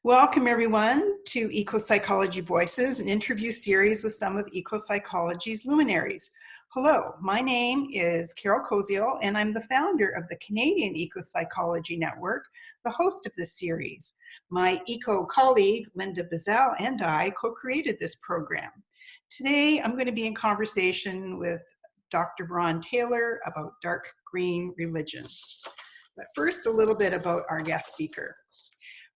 Welcome everyone to Ecopsychology Voices, an interview series with some of ecopsychology's luminaries. Hello, my name is Carol Koziol and I'm the founder of the Canadian Ecopsychology Network, the host of this series. My eco colleague, Linda Bazell, and I co-created this program. Today, I'm going to be in conversation with Dr. Bron Taylor about dark green religion. But first, a little bit about our guest speaker.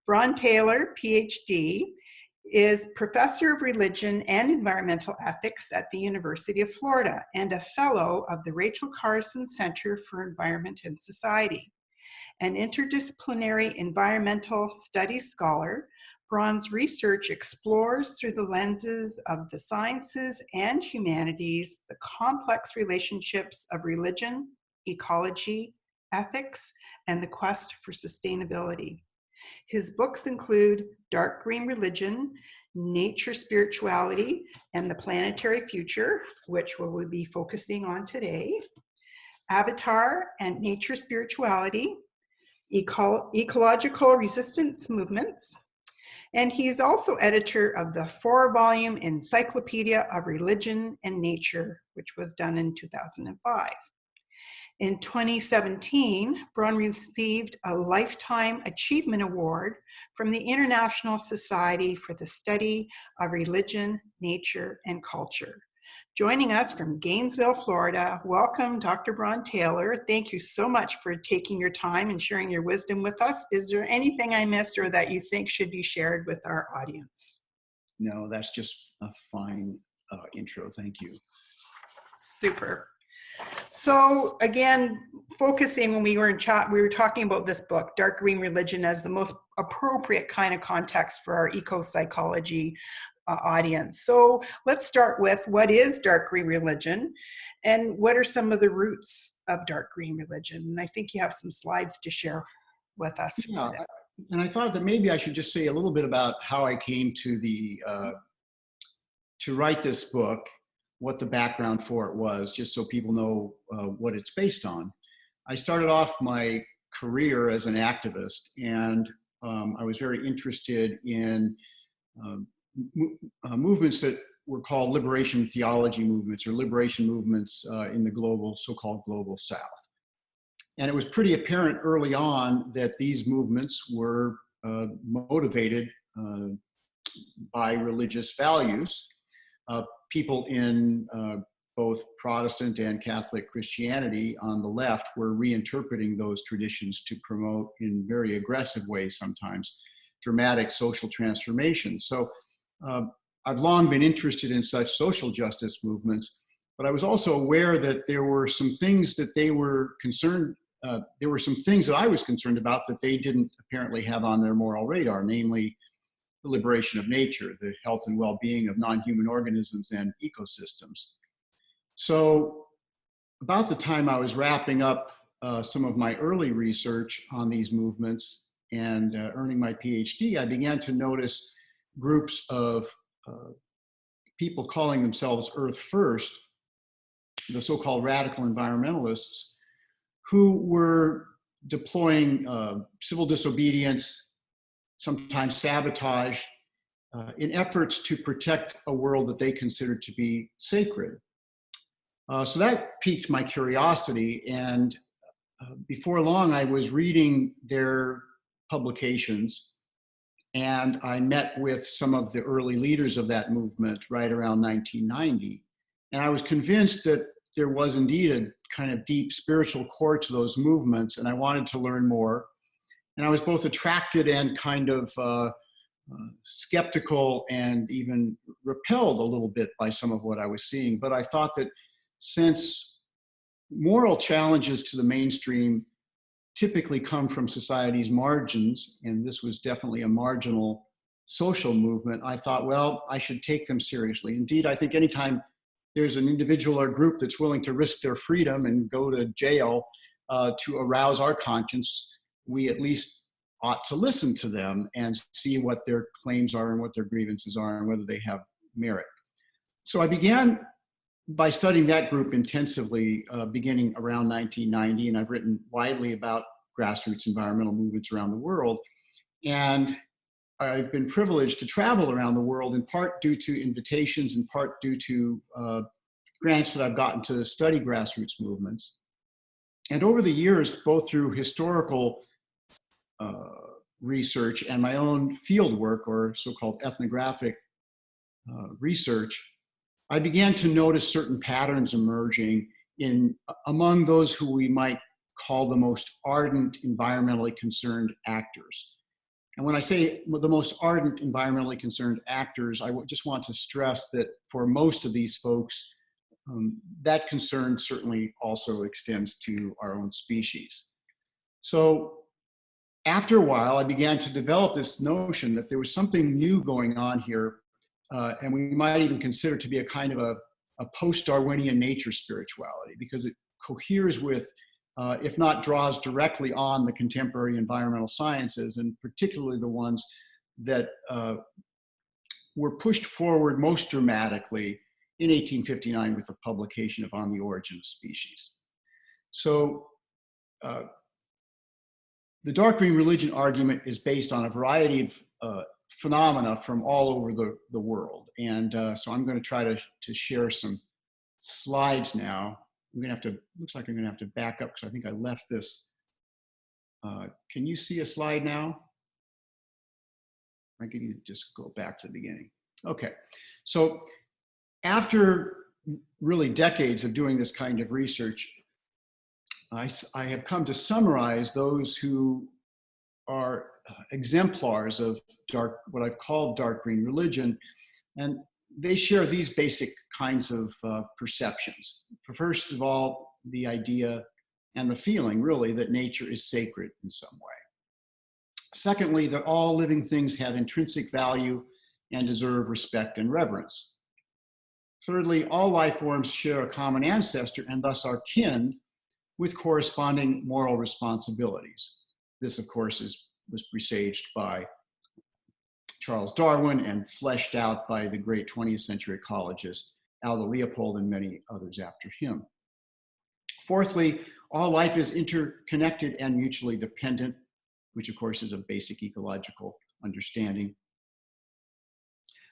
Bron Taylor, Ph.D., is Professor of Religion and Environmental Ethics at the University of Florida and a Fellow of the Rachel Carson Center for Environment and Society. An interdisciplinary environmental studies scholar, Bron's research explores through the lenses of the sciences and humanities the complex relationships of religion, ecology, ethics, and the quest for sustainability. His books include Dark Green Religion, Nature Spirituality, and the Planetary Future, which we will be focusing on today, Avatar and Nature Spirituality, Ecological Resistance Movements, and he is also editor of the 4-volume Encyclopedia of Religion and Nature, which was done in 2005. In 2017, Bron received a Lifetime Achievement Award from the International Society for the Study of Religion, Nature, and Culture. Joining us from Gainesville, Florida, welcome Dr. Bron Taylor. Thank you so much for taking your time and sharing your wisdom with us. Is there anything I missed or that you think should be shared with our audience? No, that's just a fine intro. Thank you. Super. So again, focusing when we were in chat, we were talking about this book, Dark Green Religion, as the most appropriate kind of context for our eco-psychology audience. So let's start with what is dark green religion and what are some of the roots of dark green religion? And I think you have some slides to share with us. Yeah, and I thought that maybe I should just say a little bit about how I came to to write this book, what the background for it was, just so people know what it's based on. I started off my career as an activist, and I was very interested in movements that were called liberation theology movements or liberation movements in the so-called global South. And it was pretty apparent early on that these movements were motivated by religious values. People in both Protestant and Catholic Christianity on the left were reinterpreting those traditions to promote, in very aggressive ways sometimes, dramatic social transformation. So I've long been interested in such social justice movements, but I was also aware that there were some things that they were concerned, there were some things that I was concerned about that they didn't apparently have on their moral radar, namely the liberation of nature, the health and well-being of non-human organisms and ecosystems. So about the time I was wrapping up some of my early research on these movements and earning my PhD, I began to notice groups of people calling themselves Earth First, the so-called radical environmentalists, who were deploying civil disobedience, sometimes sabotage, in efforts to protect a world that they considered to be sacred. So that piqued my curiosity, and before long I was reading their publications, and I met with some of the early leaders of that movement right around 1990. And I was convinced that there was indeed a kind of deep spiritual core to those movements, and I wanted to learn more. And I was both attracted and kind of skeptical and even repelled a little bit by some of what I was seeing. But I thought that since moral challenges to the mainstream typically come from society's margins, and this was definitely a marginal social movement, I thought, well, I should take them seriously. Indeed, I think anytime there's an individual or group that's willing to risk their freedom and go to jail to arouse our conscience, we at least ought to listen to them and see what their claims are and what their grievances are and whether they have merit. So I began by studying that group intensively beginning around 1990, and I've written widely about grassroots environmental movements around the world. And I've been privileged to travel around the world, in part due to invitations, in part due to grants that I've gotten to study grassroots movements. And over the years, both through historical research and my own field work, or so-called ethnographic research, I began to notice certain patterns emerging among those who we might call the most ardent environmentally concerned actors. And when I say the most ardent environmentally concerned actors, I just want to stress that for most of these folks, that concern certainly also extends to our own species. So after a while, I began to develop this notion that there was something new going on here, and we might even consider to be a kind of a post-Darwinian nature spirituality, because it coheres with, if not draws directly on, the contemporary environmental sciences, and particularly the ones that were pushed forward most dramatically in 1859 with the publication of On the Origin of Species. So the dark green religion argument is based on a variety of phenomena from all over the world. And so I'm going to try to share some slides now. I'm going to have to, looks like I'm going to have to back up because I think I left this. Can you see a slide now? I can just go back to the beginning. Okay, so after really decades of doing this kind of research, I have come to summarize those who are exemplars of what I've called dark green religion, and they share these basic kinds of perceptions. First of all, the idea and the feeling, really, that nature is sacred in some way. Secondly, that all living things have intrinsic value and deserve respect and reverence. Thirdly, all life forms share a common ancestor and thus are kin with corresponding moral responsibilities. This, of course, was presaged by Charles Darwin and fleshed out by the great 20th century ecologist Aldo Leopold and many others after him. Fourthly, all life is interconnected and mutually dependent, which of course is a basic ecological understanding.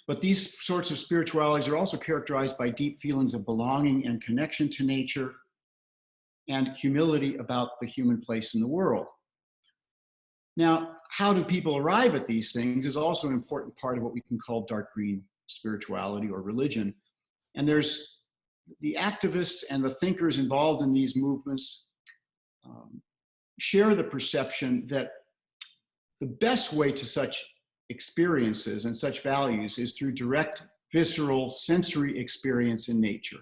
But these sorts of spiritualities are also characterized by deep feelings of belonging and connection to nature, and humility about the human place in the world. Now, how do people arrive at these things is also an important part of what we can call dark green spirituality or religion. And there's the activists and the thinkers involved in these movements share the perception that the best way to such experiences and such values is through direct, visceral, sensory experience in nature.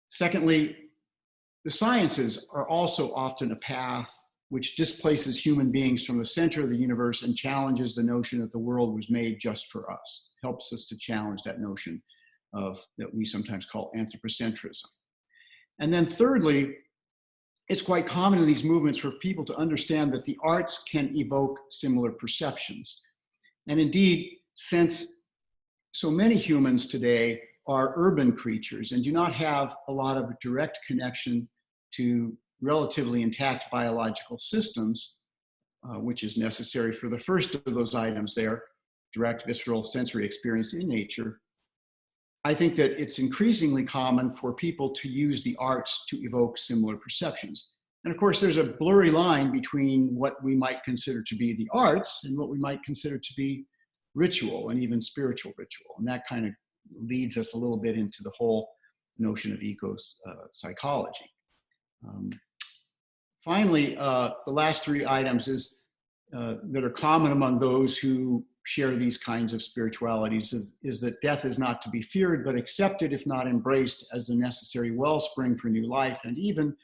Secondly, the sciences are also often a path which displaces human beings from the center of the universe and challenges the notion that the world was made just for us. Helps us to challenge that notion that we sometimes call anthropocentrism. And then thirdly, it's quite common in these movements for people to understand that the arts can evoke similar perceptions. And indeed, since so many humans today are urban creatures and do not have a lot of direct connection to relatively intact biological systems, which is necessary for the first of those items there, direct visceral sensory experience in nature, I think that it's increasingly common for people to use the arts to evoke similar perceptions. And of course, there's a blurry line between what we might consider to be the arts and what we might consider to be ritual and even spiritual ritual. And that kind of leads us a little bit into the whole notion of ecopsychology. Finally, the last three items that are common among those who share these kinds of spiritualities is that death is not to be feared, but accepted, if not embraced, as the necessary wellspring for new life, and even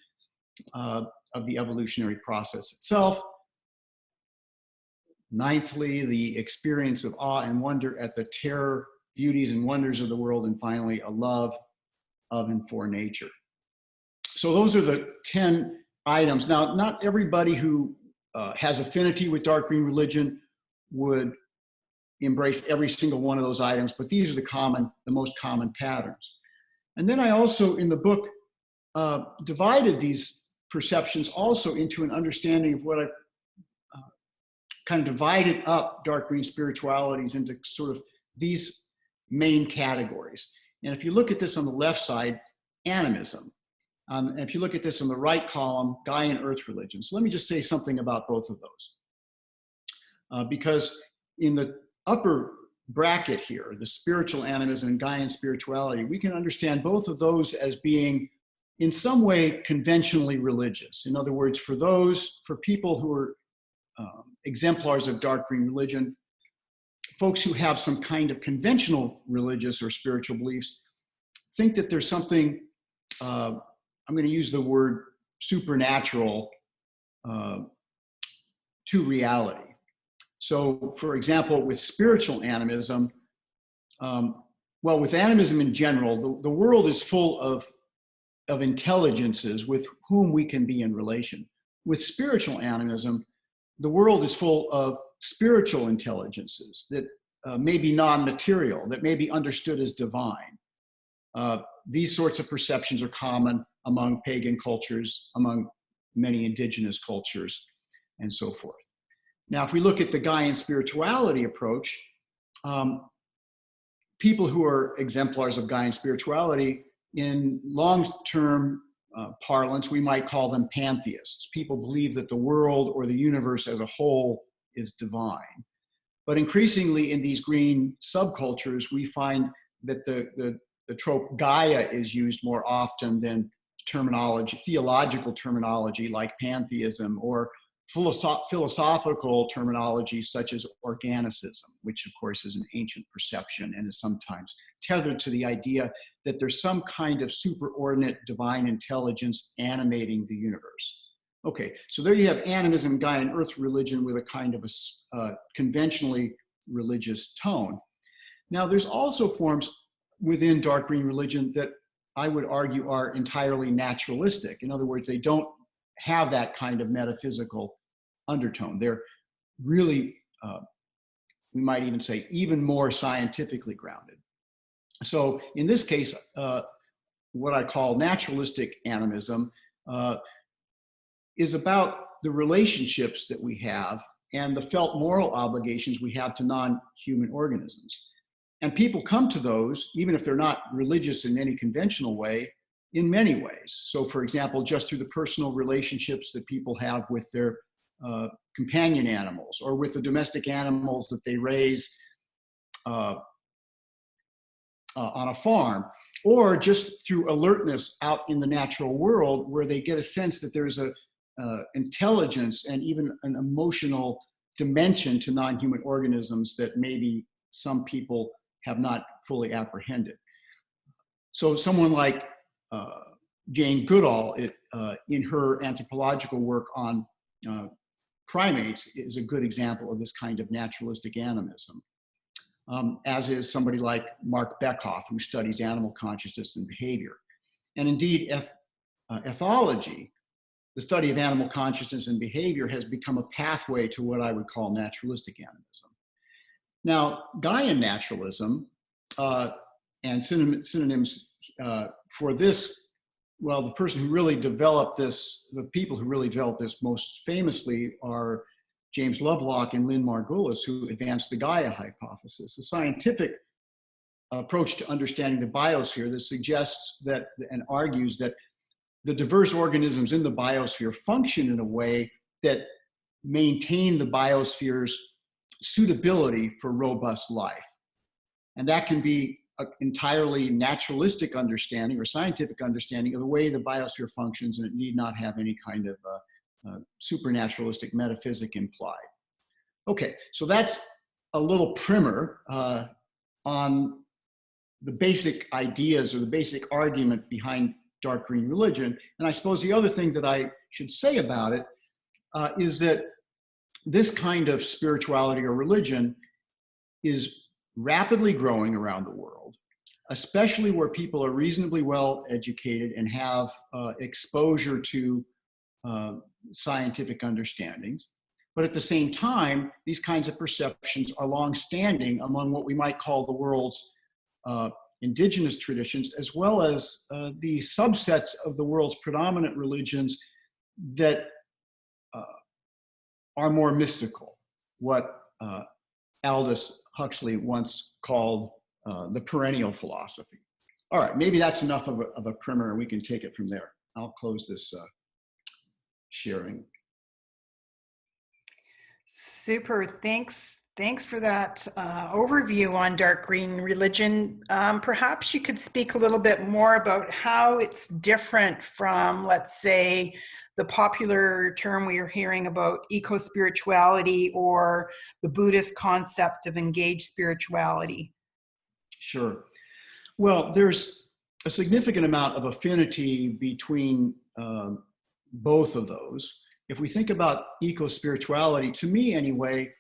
of the evolutionary process itself. Ninthly, the experience of awe and wonder at the terror, beauties, and wonders of the world, and finally, a love of and for nature. So those are the 10 items. Now, not everybody who has affinity with dark green religion would embrace every single one of those items, but these are the most common patterns. And then I also, in the book, divided these perceptions also into an understanding of what I've kind of divided up dark green spiritualities into sort of these main categories. And if you look at this on the left side, animism. And if you look at this on the right column, Gaian earth religion. So let me just say something about both of those. Because in the upper bracket here, the spiritual animism and Gaian spirituality, we can understand both of those as being in some way conventionally religious. In other words, for people who are exemplars of dark green religion, folks who have some kind of conventional religious or spiritual beliefs think that there's something, I'm going to use the word supernatural, to reality. So, for example, with spiritual animism, well, with animism in general, the world is full of intelligences with whom we can be in relation. With spiritual animism, the world is full of spiritual intelligences that may be non-material, that may be understood as divine. These sorts of perceptions are common among pagan cultures, among many indigenous cultures, and so forth. Now, if we look at the Gaian spirituality approach, people who are exemplars of Gaian spirituality, in long-term parlance, we might call them pantheists. People believe that the world or the universe as a whole is divine. But increasingly in these green subcultures, we find that the trope Gaia is used more often than terminology, theological terminology like pantheism, or philosophical terminology such as organicism, which of course is an ancient perception and is sometimes tethered to the idea that there's some kind of superordinate divine intelligence animating the universe. Okay, so there you have animism, Gaian earth religion with a kind of a conventionally religious tone. Now there's also forms within dark green religion that I would argue are entirely naturalistic. In other words, they don't have that kind of metaphysical undertone. They're really, we might even say, even more scientifically grounded. So in this case, what I call naturalistic animism is about the relationships that we have and the felt moral obligations we have to non-human organisms. And people come to those, even if they're not religious in any conventional way, in many ways. So for example, just through the personal relationships that people have with their companion animals, or with the domestic animals that they raise on a farm, or just through alertness out in the natural world, where they get a sense that there's a intelligence and even an emotional dimension to non-human organisms that maybe some people have not fully apprehended. So someone like Jane Goodall, in her anthropological work on primates, is a good example of this kind of naturalistic animism, as is somebody like Mark Beckhoff, who studies animal consciousness and behavior. And indeed, ethology, the study of animal consciousness and behavior, has become a pathway to what I would call naturalistic animism. Now, Gaian naturalism, and synonyms for this, well, the person who really developed this, the people who really developed this most famously are James Lovelock and Lynn Margulis, who advanced the Gaia hypothesis, a scientific approach to understanding the biosphere that suggests that and argues that the diverse organisms in the biosphere function in a way that maintain the biosphere's suitability for robust life. And that can be an entirely naturalistic understanding or scientific understanding of the way the biosphere functions, and it need not have any kind of supernaturalistic metaphysic implied. Okay, so that's a little primer on the basic ideas or the basic argument behind dark green religion. And I suppose the other thing that I should say about it is that this kind of spirituality or religion is rapidly growing around the world, especially where people are reasonably well educated and have exposure to scientific understandings. But at the same time, these kinds of perceptions are long-standing among what we might call the world's indigenous traditions, as well as the subsets of the world's predominant religions that are more mystical. what Aldous Huxley once called the perennial philosophy. All right, maybe that's enough of a primer, and we can take it from there. I'll close this sharing. Super. Thanks for that overview on dark green religion. Perhaps you could speak a little bit more about how it's different from, let's say, the popular term we are hearing about eco-spirituality or the Buddhist concept of engaged spirituality. Sure. Well, there's a significant amount of affinity between both of those. If we think about eco-spirituality, to me anyway,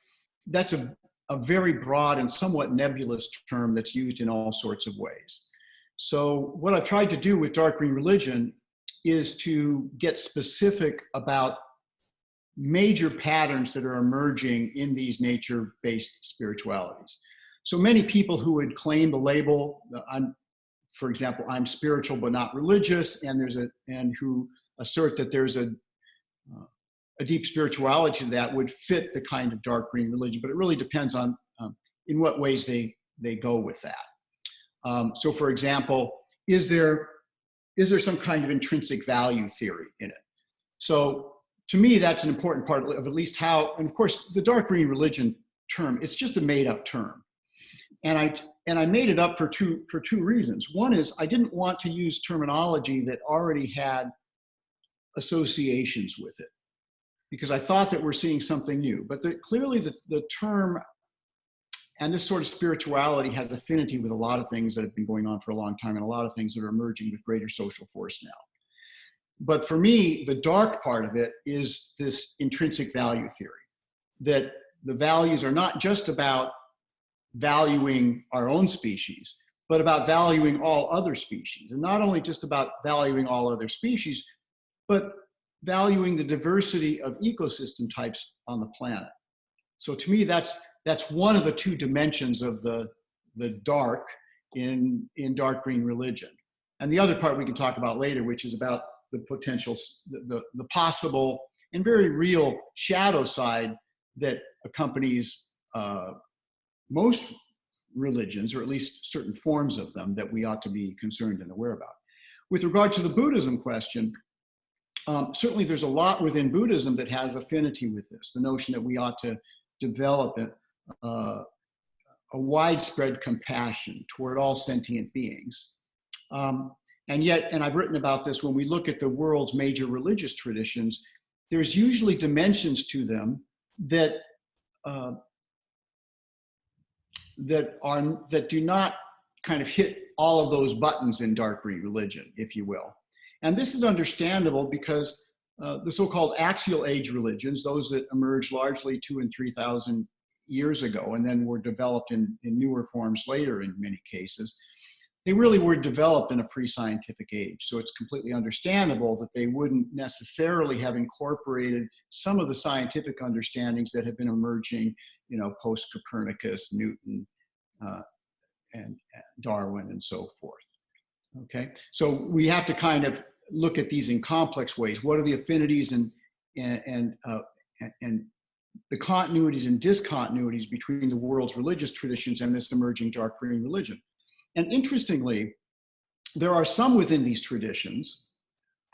that's a very broad and somewhat nebulous term that's used in all sorts of ways. So what I've tried to do with dark green religion is to get specific about major patterns that are emerging in these nature-based spiritualities. So many people who would claim the label, for example, I'm spiritual but not religious, and who assert that there's a deep spirituality to that would fit the kind of dark green religion, but it really depends on in what ways they go with that. So for example, is there some kind of intrinsic value theory in it? So to me, that's an important part of at least how, and of course, the dark green religion term, it's just a made up term. And I made it up for two reasons. One is I didn't want to use terminology that already had associations with it, because I thought that we're seeing something new. But clearly the term and this sort of spirituality has affinity with a lot of things that have been going on for a long time and a lot of things that are emerging with greater social force now. But for me, the dark part of it is this intrinsic value theory, that the values are not just about valuing our own species, but about valuing all other species. And not only just about valuing all other species, but valuing the diversity of ecosystem types on the planet. So to me, that's one of the two dimensions of the dark in dark green religion. And the other part we can talk about later, which is about the potential, the possible and very real shadow side that accompanies most religions, or at least certain forms of them, that we ought to be concerned and aware about. With regard to the Buddhism question, certainly there's a lot within Buddhism that has affinity with this, the notion that we ought to develop a widespread compassion toward all sentient beings. And yet, and I've written about this, when we look at the world's major religious traditions, there's usually dimensions to them that that do not kind of hit all of those buttons in dark green religion, if you will. And this is understandable because the so-called axial age religions, those that emerged largely 2,000 and 3,000 years ago and then were developed in newer forms later in many cases, they really were developed in a pre-scientific age. So it's completely understandable that they wouldn't necessarily have incorporated some of the scientific understandings that have been emerging, post-Copernicus, Newton, and Darwin, and so forth. Okay, so we have to kind of look at these in complex ways. What are the affinities and the continuities and discontinuities between the world's religious traditions and this emerging dark green religion? And interestingly, there are some within these traditions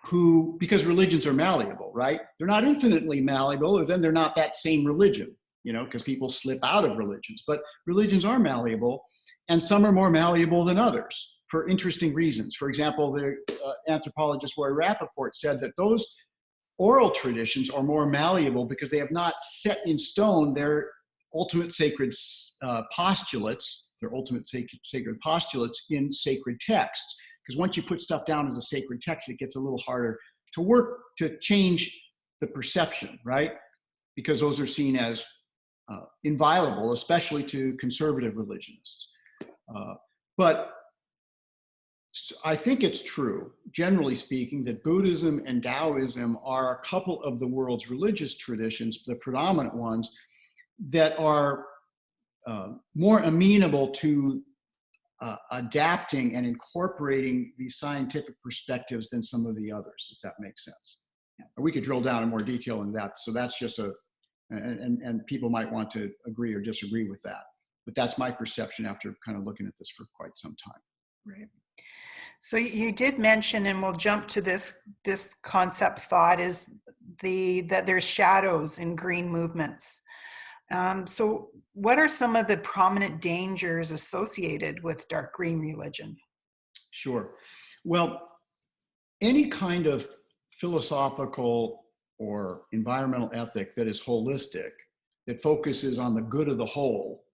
who, because religions are malleable, right? They're not infinitely malleable, or then they're not that same religion, because people slip out of religions. But religions are malleable, and some are more malleable than others for interesting reasons. For example, the anthropologist Roy Rappaport said that those oral traditions are more malleable because they have not set in stone their ultimate sacred postulates, in sacred texts. Because once you put stuff down as a sacred text, it gets a little harder to work to change the perception, right? Because those are seen as inviolable, especially to conservative religionists. But I think it's true, generally speaking, that Buddhism and Taoism are a couple of the world's religious traditions, the predominant ones, that are more amenable to adapting and incorporating these scientific perspectives than some of the others, if that makes sense. Yeah. We could drill down in more detail in that. So that's just a And people might want to agree or disagree with that. But that's my perception after kind of looking at this for quite some time. Right. So you did mention, and we'll jump to this concept thought, is that there's shadows in green movements. So what are some of the prominent dangers associated with dark green religion? Sure. Well, any kind of philosophical or environmental ethic that is holistic, that focuses on the good of the whole,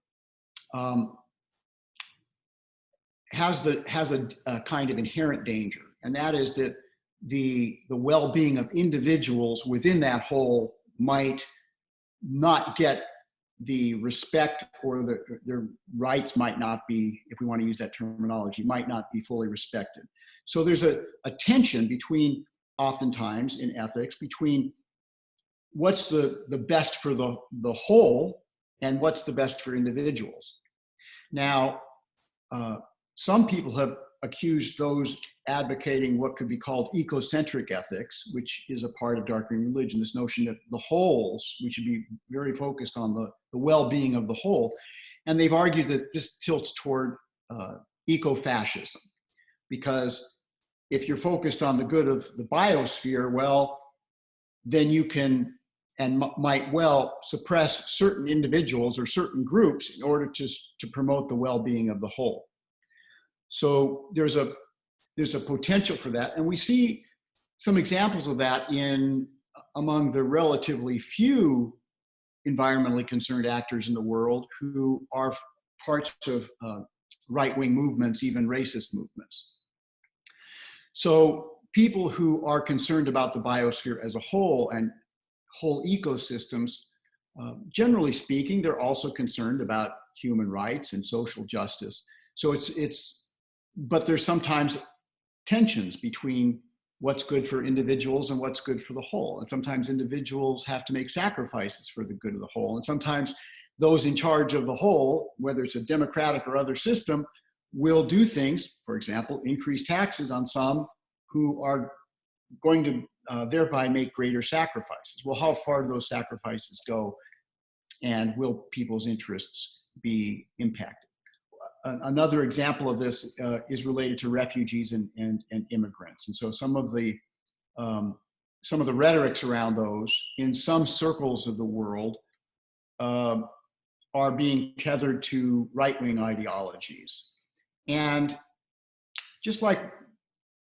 has a kind of inherent danger, and that is that the well-being of individuals within that whole might not get the respect, or their rights might not be, if we want to use that terminology, might not be fully respected. So there's a tension between, oftentimes in ethics, between what's the best for the whole and what's the best for individuals. Now, some people have accused those advocating what could be called ecocentric ethics, which is a part of dark green religion, this notion that the wholes, we should be very focused on the well-being of the whole. And they've argued that this tilts toward eco-fascism, because if you're focused on the good of the biosphere, well, then you can and might well suppress certain individuals or certain groups in order to promote the well-being of the whole. So there's a potential for that, and we see some examples of that among the relatively few environmentally concerned actors in the world who are parts of right-wing movements, even racist movements. So people who are concerned about the biosphere as a whole and whole ecosystems, generally speaking, they're also concerned about human rights and social justice. So but there's sometimes tensions between what's good for individuals and what's good for the whole. And sometimes individuals have to make sacrifices for the good of the whole. And sometimes those in charge of the whole, whether it's a democratic or other system, will do things, for example, increase taxes on some who are going to thereby make greater sacrifices. Well, how far do those sacrifices go? And will people's interests be impacted? Another example of this is related to refugees and immigrants. And so some of the rhetorics around those in some circles of the world are being tethered to right-wing ideologies. And just like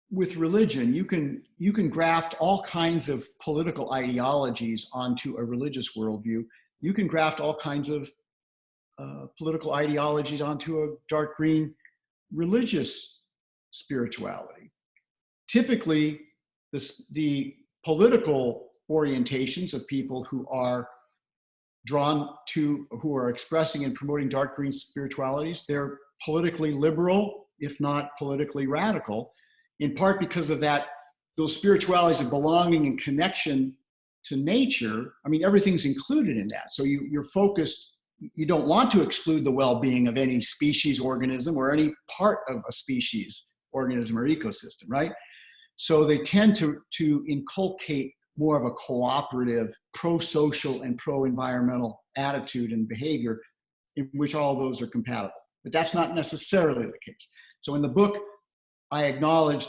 with religion, you can graft all kinds of political ideologies onto a religious worldview. You can graft all kinds of political ideologies onto a dark green religious spirituality. Typically, the political orientations of people who are who are expressing and promoting dark green spiritualities, they're politically liberal, if not politically radical, in part because of those spiritualities of belonging and connection to nature. I mean, everything's included in that. So you're focused. You don't want to exclude the well-being of any species organism or any part of a species organism or ecosystem, right? So they tend to inculcate more of a cooperative, pro-social and pro-environmental attitude and behavior in which all those are compatible. But that's not necessarily the case. So in the book, I acknowledge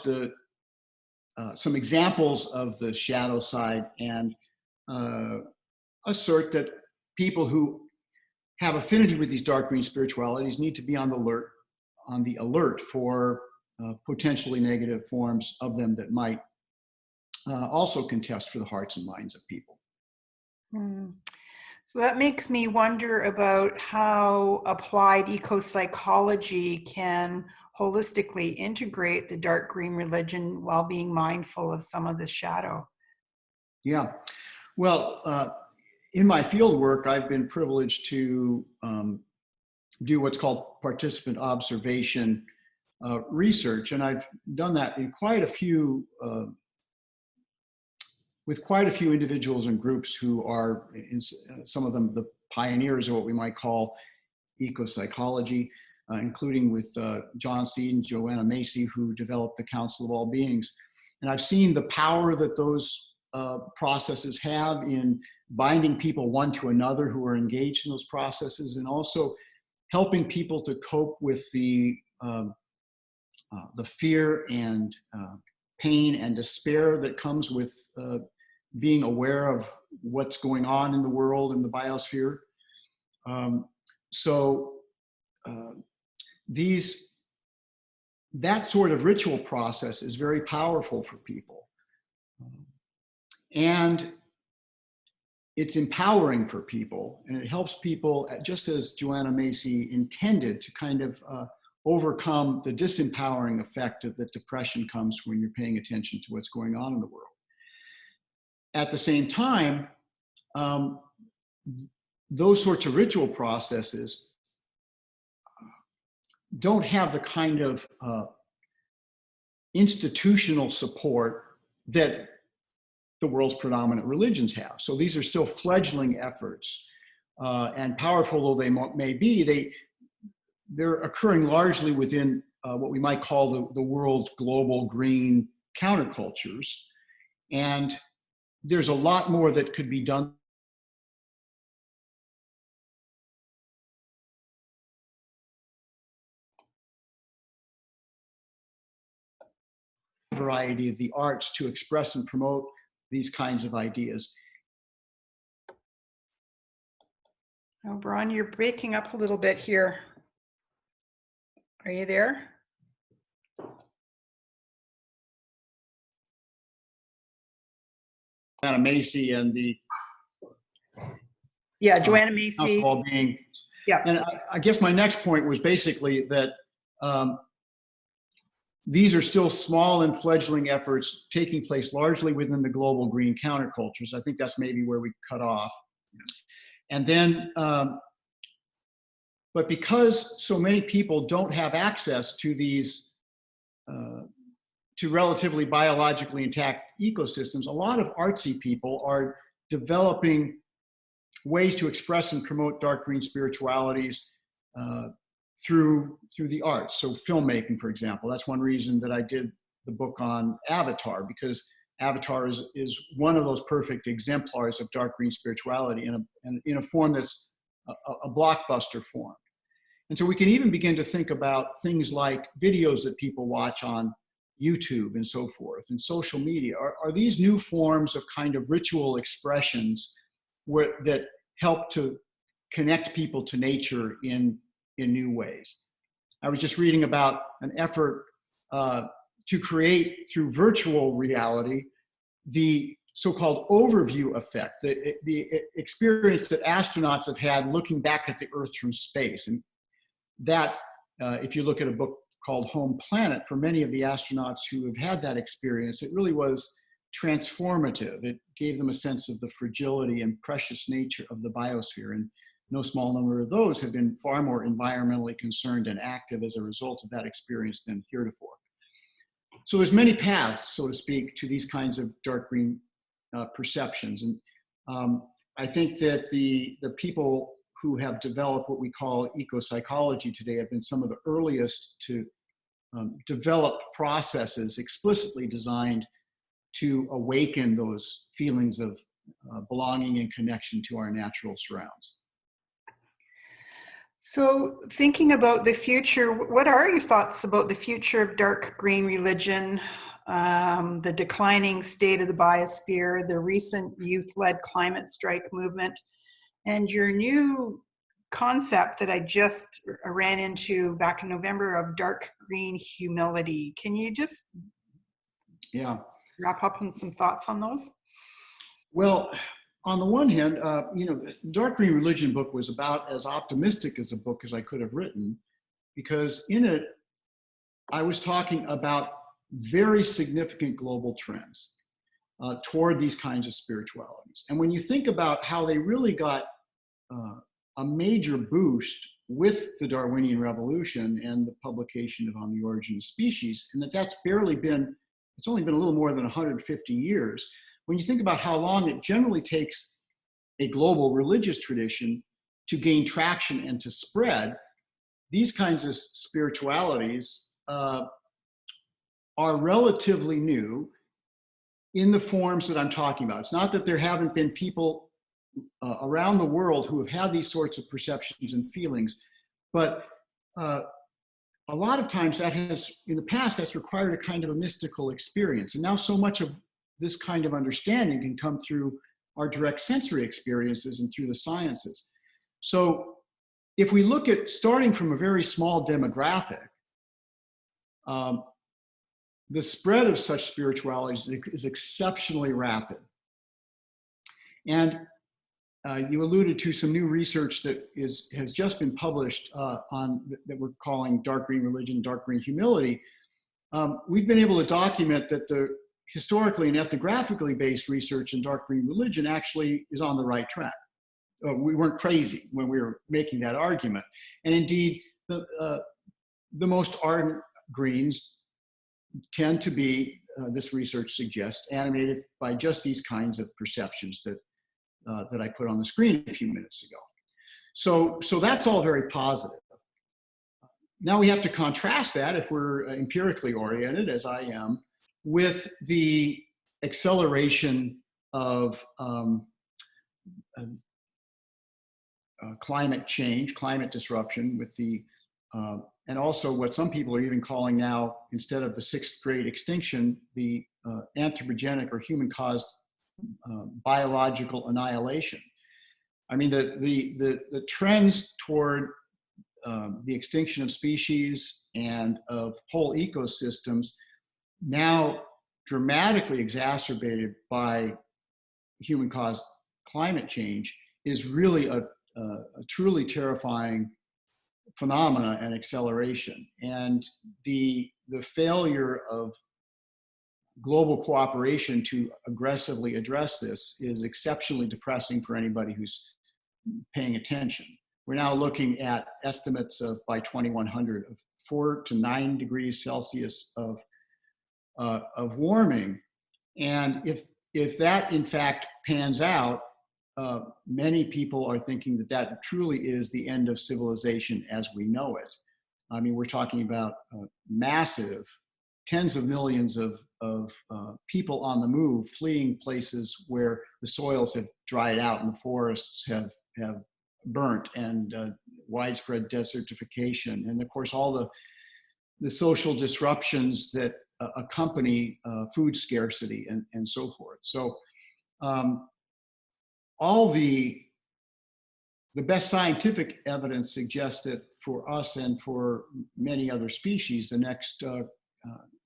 some examples of the shadow side and assert that people who have affinity with these dark green spiritualities need to be on the alert for potentially negative forms of them that might also contest for the hearts and minds of people. So that makes me wonder about how applied eco-psychology can holistically integrate the dark green religion while being mindful of some of the shadow. Yeah, well, in my field work, I've been privileged to do what's called participant observation research, and I've done that in with quite a few individuals and groups who are, some of them, the pioneers of what we might call eco-psychology, including with John Seed and Joanna Macy, who developed the Council of All Beings. And I've seen the power that those processes have in binding people one to another who are engaged in those processes, and also helping people to cope with the fear and pain and despair that comes with being aware of what's going on in the world, in the biosphere. That sort of ritual process is very powerful for people. And it's empowering for people, and it helps people, just as Joanna Macy intended, to kind of overcome the disempowering effect of that depression comes when you're paying attention to what's going on in the world. At the same time, those sorts of ritual processes don't have the kind of institutional support that the world's predominant religions have. So these are still fledgling efforts, and powerful though they may be, they're occurring largely within what we might call the world's global green countercultures. And there's a lot more that could be done. Variety of the arts to express and promote these kinds of ideas. Oh, Bron, you're breaking up a little bit here. Are you there? Joanna Macy and the Joanna Macy. Being, yeah. And I guess my next point was basically that these are still small and fledgling efforts taking place largely within the global green countercultures. I think that's maybe where we cut off. And then, but because so many people don't have access to these, to relatively biologically intact ecosystems, a lot of artsy people are developing ways to express and promote dark green spiritualities through the arts. So filmmaking, for example, that's one reason that I did the book on Avatar, because Avatar is one of those perfect exemplars of dark green spirituality in a form that's a blockbuster form. And so we can even begin to think about things like videos that people watch on YouTube and so forth, and social media. Are these new forms of kind of ritual expressions that help to connect people to nature in new ways? I was just reading about an effort to create, through virtual reality, the so-called overview effect, the experience that astronauts have had looking back at the Earth from space. And that, if you look at a book called Home Planet, for many of the astronauts who have had that experience, it really was transformative. It gave them a sense of the fragility and precious nature of the biosphere. And no small number of those have been far more environmentally concerned and active as a result of that experience than heretofore. So there's many paths, so to speak, to these kinds of dark green perceptions. And I think that the people who have developed what we call ecopsychology today have been some of the earliest to develop processes explicitly designed to awaken those feelings of belonging and connection to our natural surrounds. So thinking about the future, what are your thoughts about the future of dark green religion, the declining state of the biosphere, the recent youth-led climate strike movement, and your new concept that I just ran into back in November of dark green humility? Can you just wrap up on some thoughts on those? Well, on the one hand, the Dark Green Religion book was about as optimistic as a book as I could have written, because in it, I was talking about very significant global trends toward these kinds of spiritualities. And when you think about how they really got a major boost with the Darwinian Revolution and the publication of On the Origin of Species, and that's barely been, it's only been a little more than 150 years. When you think about how long it generally takes a global religious tradition to gain traction and to spread, these kinds of spiritualities are relatively new. in the forms that I'm talking about. It's not that there haven't been people around the world who have had these sorts of perceptions and feelings, but a lot of times that has, in the past, that's required a kind of a mystical experience. And now so much of this kind of understanding can come through our direct sensory experiences and through the sciences. So if we look at starting from a very small demographic, the spread of such spirituality is exceptionally rapid. And you alluded to some new research that has just been published that we're calling dark green religion, dark green humility. We've been able to document that the historically and ethnographically based research in dark green religion actually is on the right track. We weren't crazy when we were making that argument. And indeed, the most ardent greens tend to be, this research suggests, animated by just these kinds of perceptions that I put on the screen a few minutes ago. So that's all very positive. Now we have to contrast that, if we're empirically oriented, as I am, with the acceleration of climate change, climate disruption, with the and also what some people are even calling now, instead of the 6th grade extinction, the anthropogenic or human-caused biological annihilation. I mean, the trends toward the extinction of species and of whole ecosystems, now dramatically exacerbated by human-caused climate change, is really a truly terrifying phenomena and acceleration. And the failure of global cooperation to aggressively address this is exceptionally depressing for anybody who's paying attention. We're now looking at estimates of, by 2100, of 4 to 9 degrees Celsius of warming. And if that in fact pans out, many people are thinking that that truly is the end of civilization as we know it. I mean, we're talking about massive, tens of millions of people on the move, fleeing places where the soils have dried out and the forests have burnt, and widespread desertification, and of course all the social disruptions that accompany food scarcity and so forth. So all the best scientific evidence suggests that for us and for many other species, the next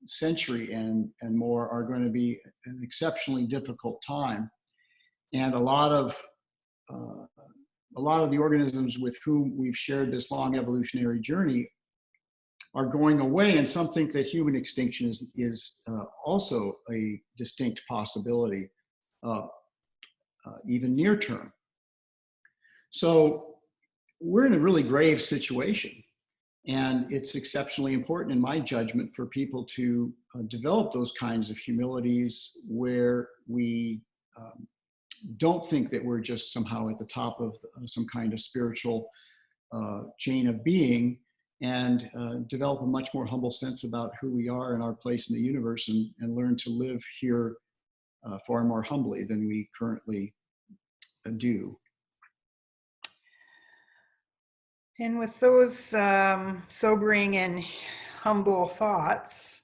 century and more are going to be an exceptionally difficult time. And a lot of the organisms with whom we've shared this long evolutionary journey are going away, and some think that human extinction is also a distinct possibility, even near term. So we're in a really grave situation, and it's exceptionally important, in my judgment, for people to develop those kinds of humilities where we don't think that we're just somehow at the top of some kind of spiritual chain of being, and develop a much more humble sense about who we are and our place in the universe, and learn to live here far more humbly than we currently do. And with those sobering and humble thoughts,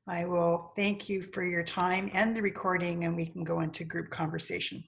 I will thank you for your time and the recording, and we can go into group conversation.